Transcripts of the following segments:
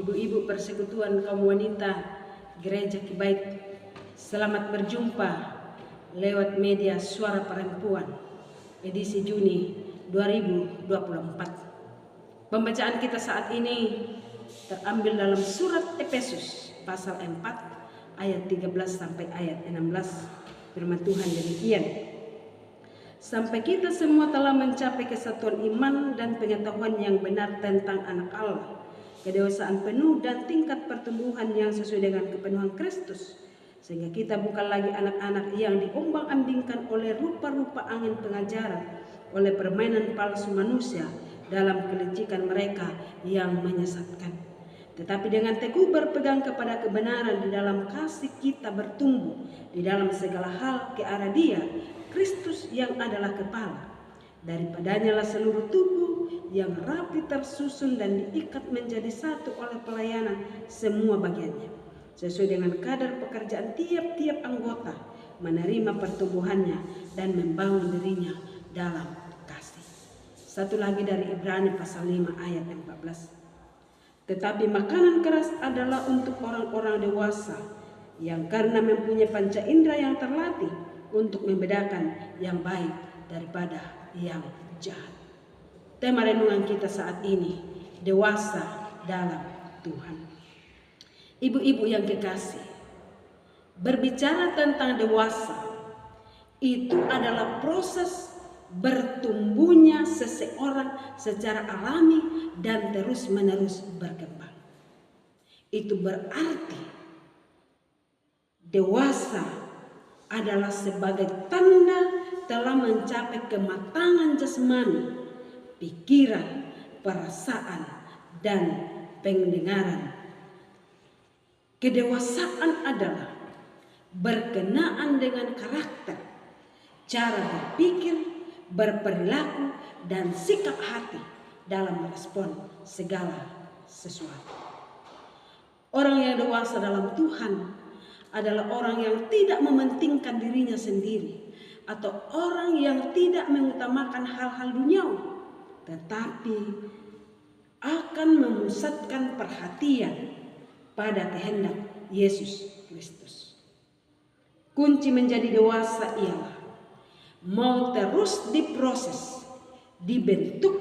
Ibu-ibu persekutuan kaum wanita Gereja Kibait, selamat berjumpa lewat media Suara Perempuan edisi Juni 2024. Pembacaan kita saat ini terambil dalam surat Efesus pasal 4 ayat 13 sampai ayat 16. Firman Tuhan demikian: sampai kita semua telah mencapai kesatuan iman dan pengetahuan yang benar tentang anak Allah, kedewasaan penuh dan tingkat pertumbuhan yang sesuai dengan kepenuhan Kristus, sehingga kita bukan lagi anak-anak yang diombang-ambingkan oleh rupa-rupa angin pengajaran, oleh permainan palsu manusia dalam kelicikan mereka yang menyesatkan, tetapi dengan teguh berpegang kepada kebenaran di dalam kasih kita bertumbuh di dalam segala hal ke arah Dia, Kristus yang adalah kepala. Daripadanya lah seluruh tubuh yang rapi tersusun dan diikat menjadi satu oleh pelayanan semua bagiannya, sesuai dengan kadar pekerjaan tiap-tiap anggota, menerima pertumbuhannya dan membangun dirinya dalam kasih. Satu lagi dari Ibrani pasal 5 ayat 14. Tetapi makanan keras adalah untuk orang-orang dewasa yang karena mempunyai panca indera yang terlatih untuk membedakan yang baik daripada yang jahat. Tema renungan kita saat ini, dewasa dalam Tuhan. Ibu-ibu yang kekasih, berbicara tentang dewasa itu adalah proses bertumbuhnya seseorang secara alami dan terus-menerus berkembang. Itu berarti dewasa adalah sebagai tanda telah mencapai kematangan jasmani, pikiran, perasaan, dan pendengaran. Kedewasaan adalah berkenaan dengan karakter, cara berpikir, berperilaku, dan sikap hati dalam merespon segala sesuatu. Orang yang dewasa dalam Tuhan adalah orang yang tidak mementingkan dirinya sendiri, atau orang yang tidak mengutamakan hal-hal duniawi, tetapi akan memusatkan perhatian pada kehendak Yesus Kristus. Kunci menjadi dewasa ialah mau terus diproses, dibentuk,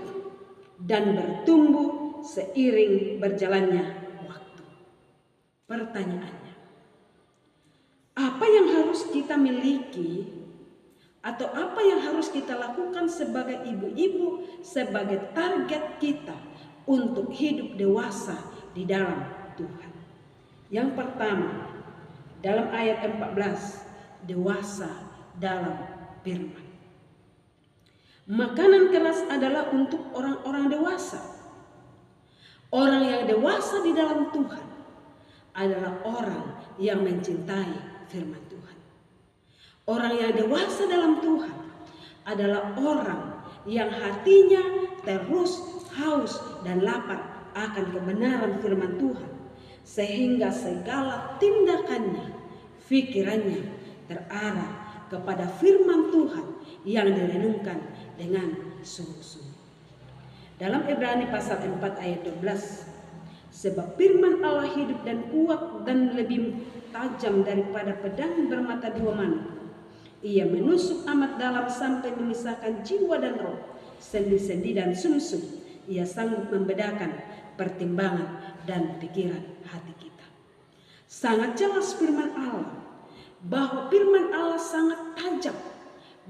dan bertumbuh seiring berjalannya waktu. Pertanyaannya, apa yang harus kita miliki atau apa yang harus kita lakukan sebagai ibu-ibu, sebagai target kita untuk hidup dewasa di dalam Tuhan? Yang pertama, dalam ayat 14, dewasa dalam firman. Makanan keras adalah untuk orang-orang dewasa. Orang yang dewasa di dalam Tuhan adalah orang yang mencintai firman Tuhan. Orang yang dewasa dalam Tuhan adalah orang yang hatinya terus haus dan lapar akan kebenaran firman Tuhan, sehingga segala tindakannya, pikirannya terarah kepada firman Tuhan yang direnungkan dengan sungguh-sungguh. Dalam Ibrani pasal 4 ayat 12, sebab firman Allah hidup dan kuat dan lebih tajam daripada pedang bermata dua mana. Ia menusuk amat dalam sampai memisahkan jiwa dan roh, sendi-sendi dan sumsum. Ia sanggup membedakan pertimbangan dan pikiran hati kita. Sangat jelas firman Allah, bahwa firman Allah sangat tajam,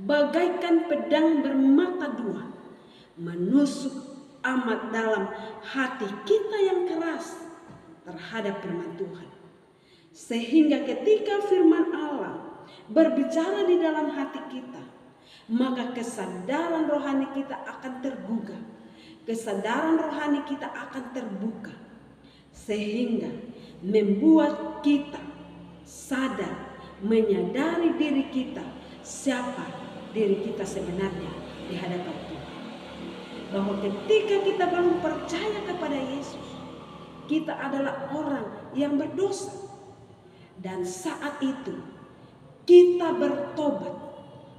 bagaikan pedang bermata dua, menusuk amat dalam hati kita yang keras terhadap firman Tuhan. Sehingga ketika firman Allah berbicara di dalam hati kita, maka kesadaran rohani kita akan tergugah, kesadaran rohani kita akan terbuka, sehingga membuat kita sadar, menyadari diri kita, siapa diri kita sebenarnya di hadapan Tuhan. Bahwa ketika kita belum percaya kepada Yesus, kita adalah orang yang berdosa. Dan saat itu kita bertobat,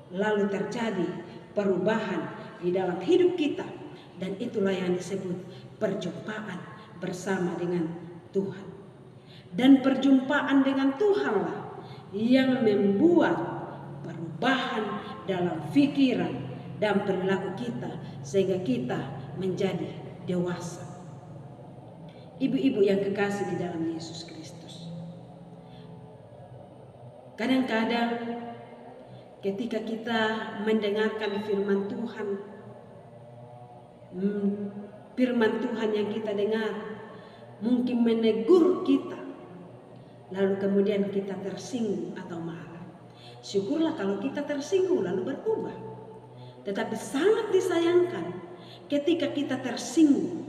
lalu terjadi perubahan di dalam hidup kita, dan itulah yang disebut perjumpaan bersama dengan Tuhan. Dan perjumpaan dengan Tuhanlah yang membuat perubahan dalam pikiran dan perilaku kita sehingga kita menjadi dewasa. Ibu-ibu yang kekasih di dalam Yesus Kristus. Kadang-kadang ketika kita mendengarkan firman Tuhan yang kita dengar mungkin menegur kita, lalu kemudian kita tersinggung atau marah. Syukurlah kalau kita tersinggung lalu berubah. Tetapi sangat disayangkan ketika kita tersinggung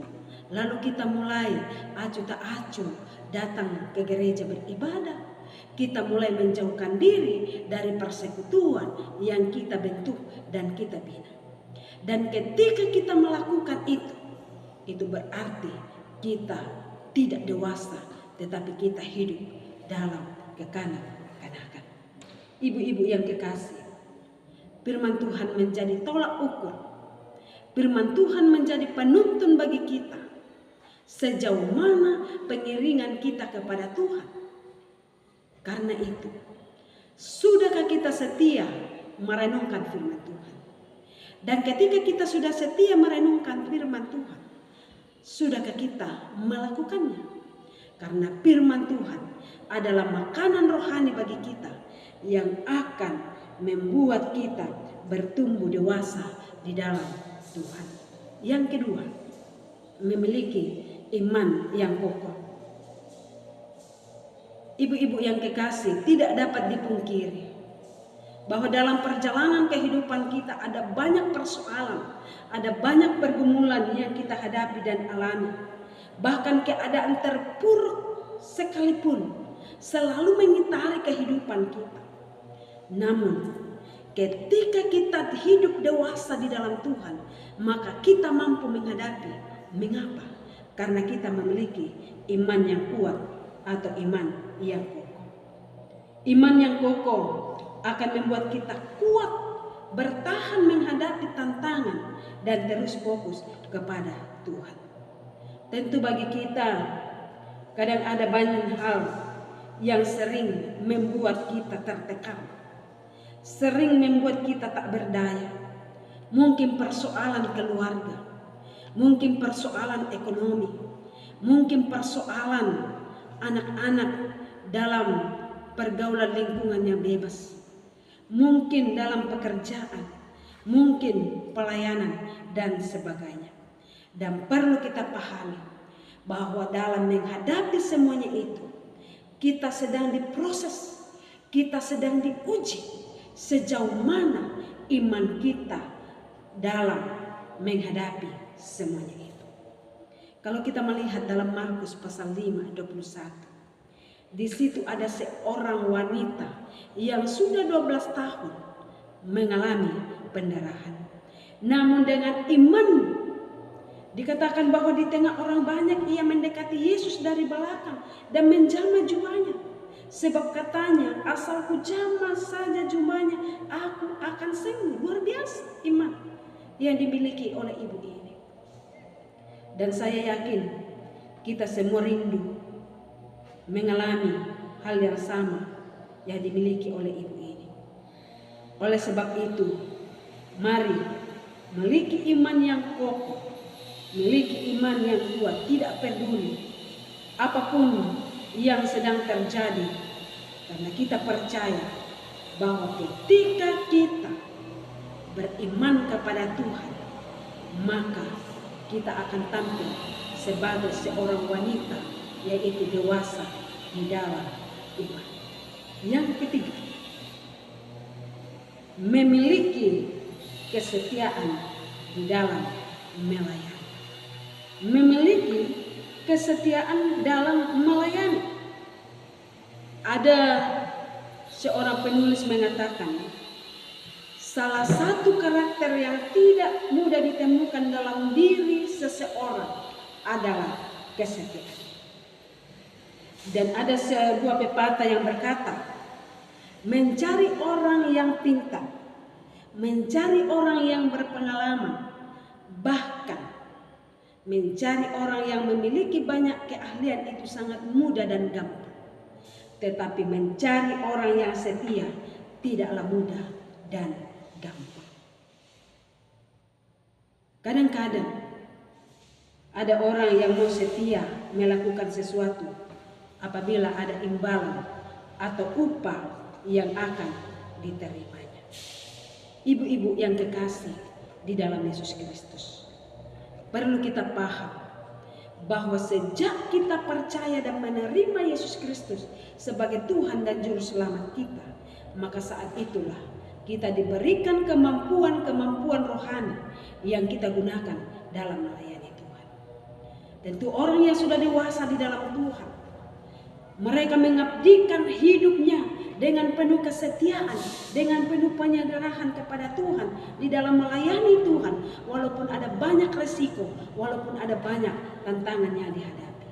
lalu kita mulai acuh tak acuh datang ke gereja beribadah. Kita mulai menjauhkan diri dari persekutuan yang kita bentuk dan kita bina. Dan ketika kita melakukan itu berarti kita tidak dewasa, tetapi kita hidup dalam kekanak-kanakan. Ibu-ibu yang kekasih, firman Tuhan menjadi tolak ukur. Firman Tuhan menjadi penuntun bagi kita. Sejauh mana pengiringan kita kepada Tuhan. Karena itu, sudahkah kita setia merenungkan firman Tuhan? Dan ketika kita sudah setia merenungkan firman Tuhan, sudahkah kita melakukannya? Karena firman Tuhan adalah makanan rohani bagi kita yang akan membuat kita bertumbuh dewasa di dalam Tuhan. Yang kedua, memiliki iman yang kokoh. Ibu-ibu yang kekasih, tidak dapat dipungkiri bahwa dalam perjalanan kehidupan kita ada banyak persoalan, ada banyak pergumulan yang kita hadapi dan alami. Bahkan keadaan terpuruk sekalipun selalu mengitari kehidupan kita. Namun ketika kita hidup dewasa di dalam Tuhan, maka kita mampu menghadapi. Mengapa? Karena kita memiliki iman yang kuat atau iman yang kokoh. Iman yang kokoh akan membuat kita kuat bertahan menghadapi tantangan dan terus fokus kepada Tuhan. Tentu bagi kita kadang ada banyak hal yang sering membuat kita tertekan, sering membuat kita tak berdaya. Mungkin persoalan keluarga, mungkin persoalan ekonomi, mungkin persoalan anak-anak dalam pergaulan lingkungan yang bebas, mungkin dalam pekerjaan, mungkin pelayanan dan sebagainya. Dan perlu kita pahami bahwa dalam menghadapi semuanya itu, kita sedang diproses, kita sedang diuji sejauh mana iman kita dalam menghadapi semuanya itu. Kalau kita melihat dalam Markus pasal 5:21, di situ ada seorang wanita yang sudah 12 tahun mengalami pendarahan. Namun dengan iman, dikatakan bahwa di tengah orang banyak ia mendekati Yesus dari belakang dan menjamah jubahnya. Sebab katanya, asalku jamah saja jubahnya, aku akan sembuh. Luar biasa iman yang dimiliki oleh ibu ini. Dan saya yakin kita semua rindu mengalami hal yang sama yang dimiliki oleh ibu ini. Oleh sebab itu, mari miliki iman yang kokoh, miliki iman yang kuat, tidak peduli apapun yang sedang terjadi, karena kita percaya bahwa ketika kita beriman kepada Tuhan, maka kita akan tampil sebagai seorang wanita, yaitu dewasa di dalam iman. Yang ketiga, memiliki kesetiaan di dalam melayani. Memiliki kesetiaan dalam melayani. Ada seorang penulis mengatakan, salah satu karakter yang tidak mudah ditemukan dalam diri seseorang adalah kesetiaan. Dan ada sebuah pepatah yang berkata, mencari orang yang pintar, mencari orang yang berpengalaman, bahkan Mencari orang yang memiliki banyak keahlian itu sangat mudah dan gampang. Tetapi mencari orang yang setia tidaklah mudah dan gampang. Kadang-kadang ada orang yang mau setia melakukan sesuatu apabila ada imbalan atau upah yang akan diterimanya. Ibu-ibu yang kekasih di dalam Yesus Kristus, perlu kita paham bahwa sejak kita percaya dan menerima Yesus Kristus sebagai Tuhan dan Juru Selamat kita, maka saat itulah kita diberikan kemampuan-kemampuan rohani yang kita gunakan dalam melayani Tuhan. Tentu orang yang sudah dewasa di dalam Tuhan, mereka mengabdikan hidupnya dengan penuh kesetiaan, dengan penuh penyerahan kepada Tuhan di dalam melayani Tuhan, walaupun ada banyak resiko, walaupun ada banyak tantangan yang dihadapi.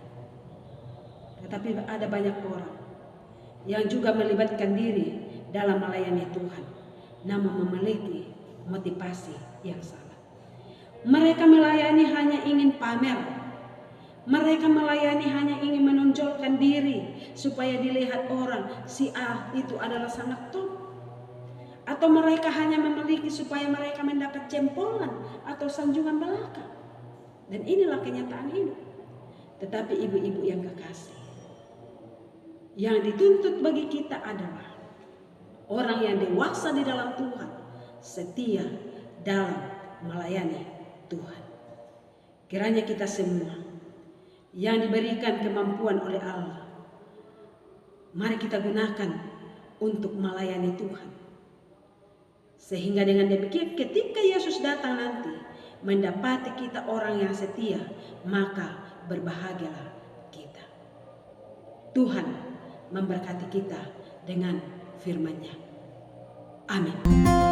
Tetapi ada banyak orang yang juga melibatkan diri dalam melayani Tuhan, namun memiliki motivasi yang salah. Mereka melayani hanya ingin pamer. Mereka melayani hanya ingin menonjolkan diri supaya dilihat orang, si A itu adalah sangat top. Atau mereka hanya memiliki supaya mereka mendapat jempolan atau sanjungan belaka. Dan inilah kenyataan hidup. Tetapi ibu-ibu yang kekasih, yang dituntut bagi kita adalah orang yang dewasa di dalam Tuhan, setia dalam melayani Tuhan. Kiranya kita semua yang diberikan kemampuan oleh Allah, mari kita gunakan untuk melayani Tuhan. Sehingga dengan demikian ketika Yesus datang nanti mendapati kita orang yang setia, maka berbahagialah kita. Tuhan memberkati kita dengan firman-Nya. Amin.